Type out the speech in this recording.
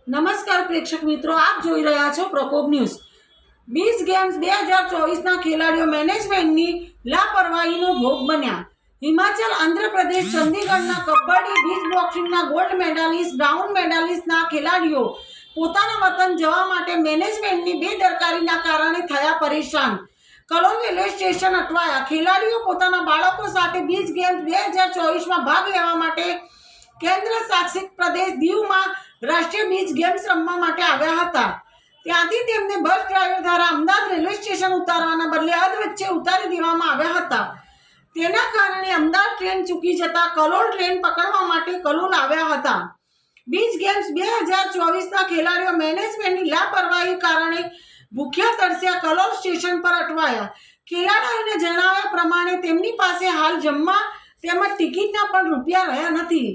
નમસ્કાર પ્રેક્ષક મિત્રો, આપ જોઈ રહ્યા છો પ્રકોપ ન્યૂઝ। બીચ ગેમ્સ 2024ના ખેલાડીઓ મેનેજમેન્ટની લાપરવાહીનો ભોગ બન્યા। હિમાચલ, આંધ્રપ્રદેશ, ચંદીગઢના કબડ્ડી, બીચ બોક્સિંગના ગોલ્ડ મેડાલિસ્ટ, બ્રાઉન મેડાલિસ્ટના ખેલાડીઓ પોતાના વતન જવા માટે મેનેજમેન્ટની બેદરકારીના કારણે થયા પરેશાન। કલોલ રેલવે સ્ટેશન અટવાયા। ખેલાડીઓ પોતાના બાળકો સાથે બીચ ગેમ્સ 2024માં ભાગ લેવા માટે કેન્દ્ર શાસિત પ્રદેશ દીવમાં રાષ્ટ્રીય બીચ ગેમ્સ રમવા માટે આવ્યા હતા। ત્યાંથી તેમને બસ ડ્રાઈવર દ્વારા અમદાવાદ રેલવે સ્ટેશન ઉતારવાના બદલે અધ વચ્ચે ઉતારી દેવામાં આવ્યા હતા। તેના કારણે અમદાવાદ ટ્રેન ચૂકી જતા કલોલ ટ્રેન પકડવા માટે કલોલ આવ્યા હતા। બીચ ગેમ્સ 2024ના ખેલાડીઓ મેનેજમેન્ટની લાપરવાહી કારણે ભૂખ્યા તરસ્યા કલોલ સ્ટેશન પર અટવાયા। ખેલાડીઓને જણાવ્યા પ્રમાણે તેમની પાસે હાલ જમવા તેમજ ટિકિટના પણ રૂપિયા રહ્યા નથી।